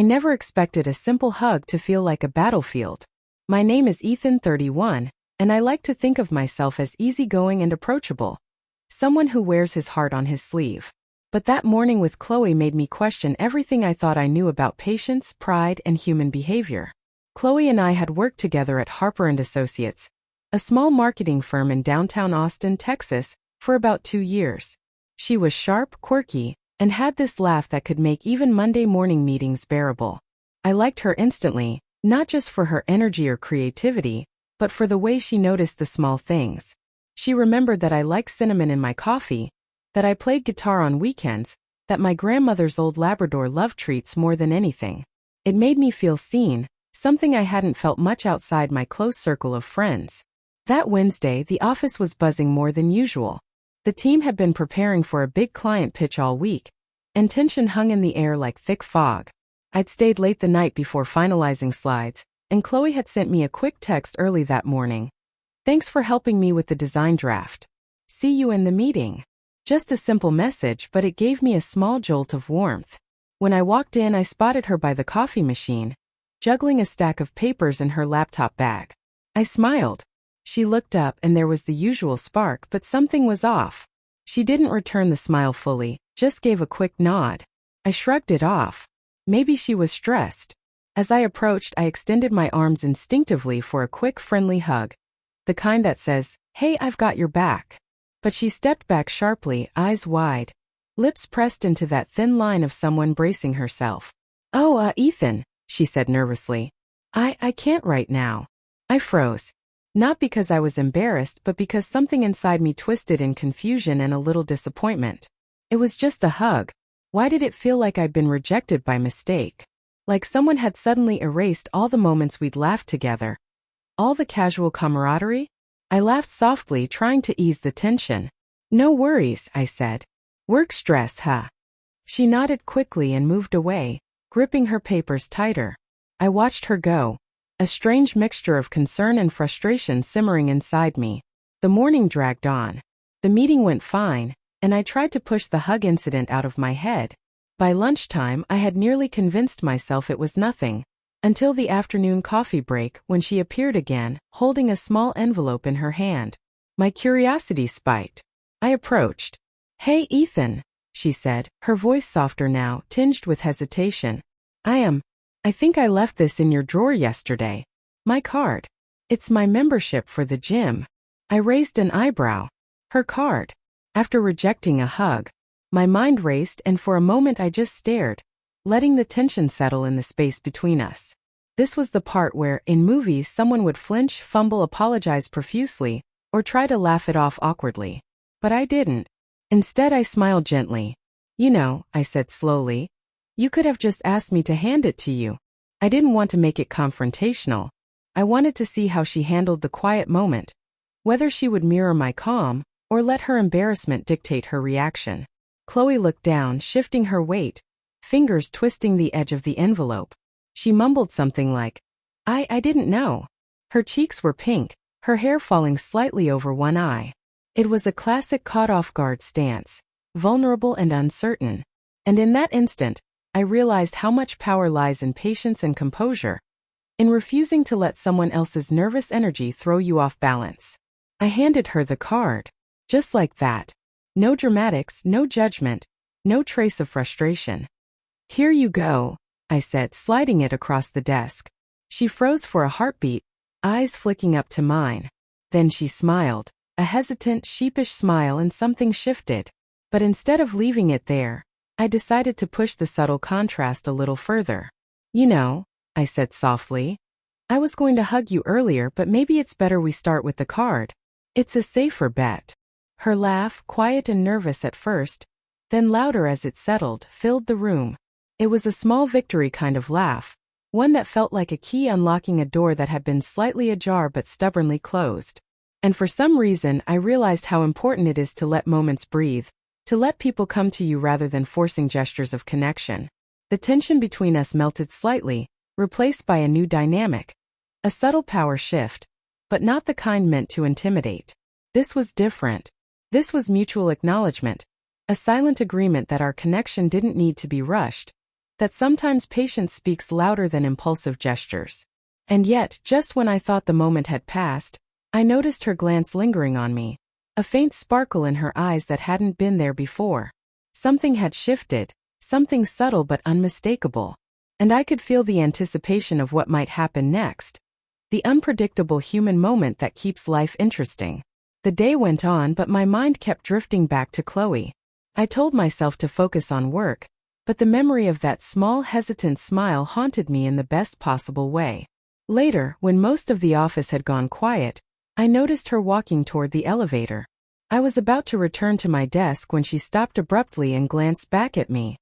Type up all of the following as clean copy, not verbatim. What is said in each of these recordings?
I never expected a simple hug to feel like a battlefield. My name is Ethan, 31, and I like to think of myself as easygoing and approachable. Someone who wears his heart on his sleeve. But that morning with Chloe made me question everything I thought I knew about patience, pride, and human behavior. Chloe and I had worked together at Harper & Associates, a small marketing firm in downtown Austin, Texas, for about 2 years. She was sharp, quirky, and had this laugh that could make even Monday morning meetings bearable. I liked her instantly, not just for her energy or creativity, but for the way she noticed the small things. She remembered that I liked cinnamon in my coffee, that I played guitar on weekends, that my grandmother's old Labrador loved treats more than anything. It made me feel seen, something I hadn't felt much outside my close circle of friends. That Wednesday, the office was buzzing more than usual. The team had been preparing for a big client pitch all week, and tension hung in the air like thick fog. I'd stayed late the night before finalizing slides, and Chloe had sent me a quick text early that morning. "Thanks for helping me with the design draft. See you in the meeting." Just a simple message, but it gave me a small jolt of warmth. When I walked in, I spotted her by the coffee machine, juggling a stack of papers in her laptop bag. I smiled. She looked up and there was the usual spark, but something was off. She didn't return the smile fully, just gave a quick nod. I shrugged it off. Maybe she was stressed. As I approached, I extended my arms instinctively for a quick, friendly hug. The kind that says, "Hey, I've got your back." But she stepped back sharply, eyes wide, lips pressed into that thin line of someone bracing herself. Ethan," she said nervously. I can't right now." I froze. Not because I was embarrassed, but because something inside me twisted in confusion and a little disappointment. It was just a hug. Why did it feel like I'd been rejected by mistake? Like someone had suddenly erased all the moments we'd laughed together. All the casual camaraderie? I laughed softly, trying to ease the tension. "No worries," I said. "Work stress, huh?" She nodded quickly and moved away, gripping her papers tighter. I watched her go, a strange mixture of concern and frustration simmering inside me. The morning dragged on. The meeting went fine, and I tried to push the hug incident out of my head. By lunchtime, I had nearly convinced myself it was nothing, until the afternoon coffee break when she appeared again, holding a small envelope in her hand. My curiosity spiked. I approached. "Hey, Ethan," she said, her voice softer now, tinged with hesitation. I think I left this in your drawer yesterday. My card. It's my membership for the gym." I raised an eyebrow. Her card. After rejecting a hug. My mind raced, and for a moment I just stared, letting the tension settle in the space between us. This was the part where, in movies, someone would flinch, fumble, apologize profusely, or try to laugh it off awkwardly. But I didn't. Instead, I smiled gently. "You know," I said slowly, "you could have just asked me to hand it to you." I didn't want to make it confrontational. I wanted to see how she handled the quiet moment, whether she would mirror my calm, or let her embarrassment dictate her reaction. Chloe looked down, shifting her weight, fingers twisting the edge of the envelope. She mumbled something like, I didn't know." Her cheeks were pink, her hair falling slightly over one eye. It was a classic caught-off-guard stance, vulnerable and uncertain. And in that instant, I realized how much power lies in patience and composure, in refusing to let someone else's nervous energy throw you off balance. I handed her the card. Just like that. No dramatics, no judgment, no trace of frustration. "Here you go," I said, sliding it across the desk. She froze for a heartbeat, eyes flicking up to mine. Then she smiled, a hesitant, sheepish smile, and something shifted. But instead of leaving it there, I decided to push the subtle contrast a little further. "You know," I said softly, "I was going to hug you earlier, but maybe it's better we start with the card. It's a safer bet." Her laugh, quiet and nervous at first, then louder as it settled, filled the room. It was a small victory kind of laugh, one that felt like a key unlocking a door that had been slightly ajar but stubbornly closed. And for some reason, I realized how important it is to let moments breathe, to let people come to you rather than forcing gestures of connection. The tension between us melted slightly, replaced by a new dynamic. A subtle power shift, but not the kind meant to intimidate. This was different. This was mutual acknowledgement, a silent agreement that our connection didn't need to be rushed, that sometimes patience speaks louder than impulsive gestures. And yet, just when I thought the moment had passed, I noticed her glance lingering on me, a faint sparkle in her eyes that hadn't been there before. Something had shifted, something subtle but unmistakable. And I could feel the anticipation of what might happen next. The unpredictable human moment that keeps life interesting. The day went on, but my mind kept drifting back to Chloe. I told myself to focus on work, but the memory of that small, hesitant smile haunted me in the best possible way. Later, when most of the office had gone quiet, I noticed her walking toward the elevator. I was about to return to my desk when she stopped abruptly and glanced back at me.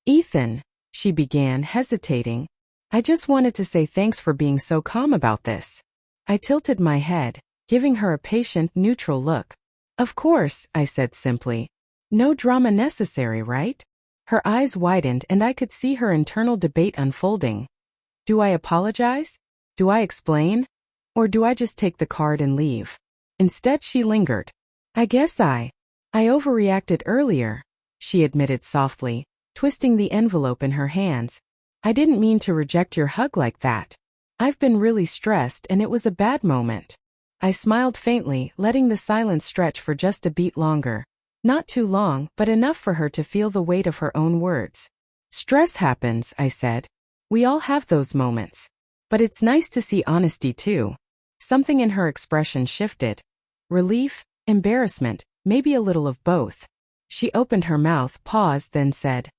"Ethan," she began, hesitating. "I just wanted to say thanks for being so calm about this." I tilted my head, giving her a patient, neutral look. "Of course," I said simply. "No drama necessary, right?" Her eyes widened and I could see her internal debate unfolding. Do I apologize? Do I explain? Or do I just take the card and leave? Instead, she lingered. "I guess I overreacted earlier," she admitted softly, twisting the envelope in her hands. "I didn't mean to reject your hug like that. I've been really stressed and it was a bad moment." I smiled faintly, letting the silence stretch for just a beat longer. Not too long, but enough for her to feel the weight of her own words. "Stress happens," I said. "We all have those moments. But it's nice to see honesty too." Something in her expression shifted. Relief, embarrassment, maybe a little of both. She opened her mouth, paused, then said,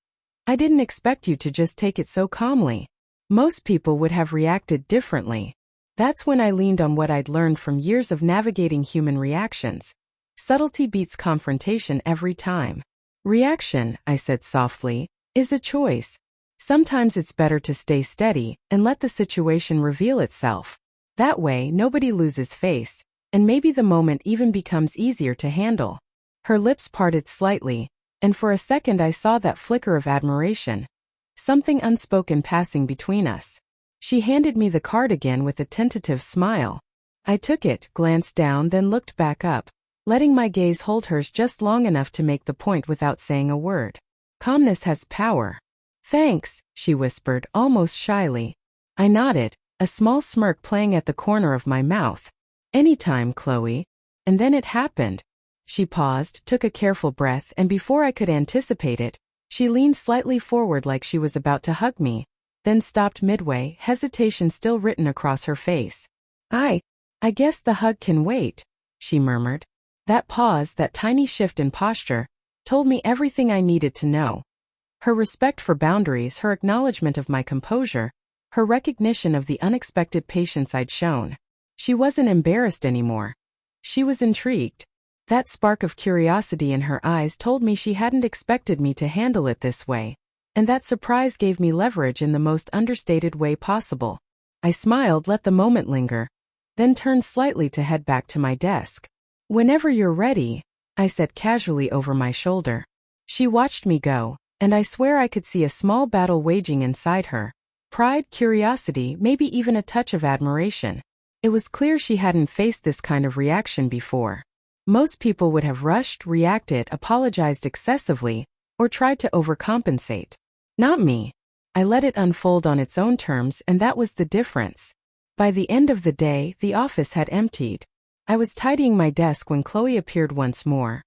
"I didn't expect you to just take it so calmly. Most people would have reacted differently." That's when I leaned on what I'd learned from years of navigating human reactions. Subtlety beats confrontation every time. "Reaction," I said softly, "is a choice. Sometimes it's better to stay steady and let the situation reveal itself. That way, nobody loses face, and maybe the moment even becomes easier to handle." Her lips parted slightly, and for a second I saw that flicker of admiration. Something unspoken passing between us. She handed me the card again with a tentative smile. I took it, glanced down, then looked back up, letting my gaze hold hers just long enough to make the point without saying a word. "Calmness has power." "Thanks," she whispered, almost shyly. I nodded, a small smirk playing at the corner of my mouth. "Anytime, Chloe." And then it happened. She paused, took a careful breath, and before I could anticipate it, she leaned slightly forward like she was about to hug me, then stopped midway, hesitation still written across her face. I guess the hug can wait," she murmured. That pause, that tiny shift in posture, told me everything I needed to know. Her respect for boundaries, her acknowledgement of my composure, her recognition of the unexpected patience I'd shown. She wasn't embarrassed anymore. She was intrigued. That spark of curiosity in her eyes told me she hadn't expected me to handle it this way, and that surprise gave me leverage in the most understated way possible. I smiled, let the moment linger, then turned slightly to head back to my desk. "Whenever you're ready," I said casually over my shoulder. She watched me go, and I swear I could see a small battle waging inside her. Pride, curiosity, maybe even a touch of admiration. It was clear she hadn't faced this kind of reaction before. Most people would have rushed, reacted, apologized excessively, or tried to overcompensate. Not me. I let it unfold on its own terms, and that was the difference. By the end of the day, the office had emptied. I was tidying my desk when Chloe appeared once more.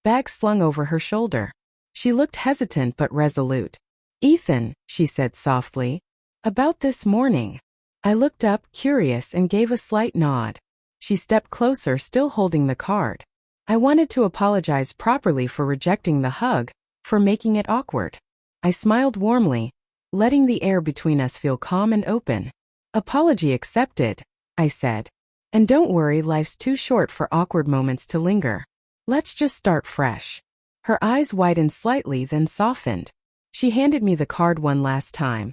Bag slung over her shoulder. She looked hesitant but resolute. "Ethan," she said softly. "About this morning." I looked up, curious, and gave a slight nod. She stepped closer, still holding the card. "I wanted to apologize properly for rejecting the hug, for making it awkward." I smiled warmly, letting the air between us feel calm and open. "Apology accepted," I said. "And don't worry, life's too short for awkward moments to linger. Let's just start fresh." Her eyes widened slightly, then softened. She handed me the card one last time.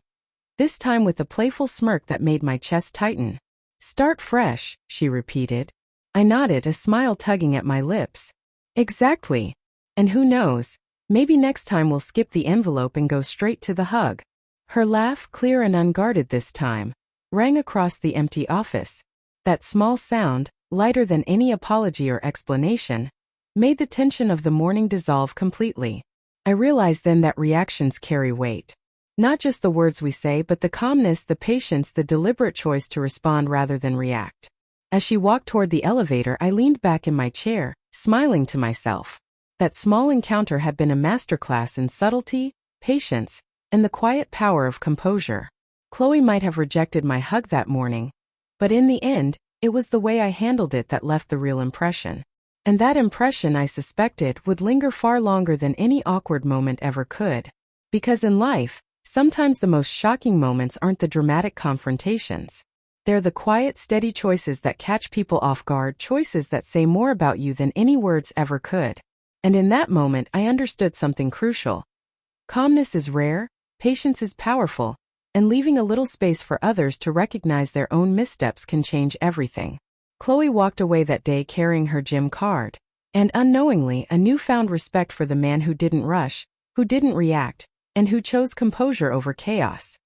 This time with a playful smirk that made my chest tighten. "Start fresh," she repeated. I nodded, a smile tugging at my lips. "Exactly. And who knows, maybe next time we'll skip the envelope and go straight to the hug." Her laugh, clear and unguarded this time, rang across the empty office. That small sound, lighter than any apology or explanation, made the tension of the morning dissolve completely. I realized then that reactions carry weight. Not just the words we say, but the calmness, the patience, the deliberate choice to respond rather than react. As she walked toward the elevator, I leaned back in my chair, smiling to myself. That small encounter had been a masterclass in subtlety, patience, and the quiet power of composure. Chloe might have rejected my hug that morning, but in the end, it was the way I handled it that left the real impression. And that impression, I suspected, would linger far longer than any awkward moment ever could. Because in life, sometimes the most shocking moments aren't the dramatic confrontations. They're the quiet, steady choices that catch people off guard, choices that say more about you than any words ever could. And in that moment, I understood something crucial. Calmness is rare, patience is powerful, and leaving a little space for others to recognize their own missteps can change everything. Chloe walked away that day carrying her gym card, and unknowingly, a newfound respect for the man who didn't rush, who didn't react, and who chose composure over chaos.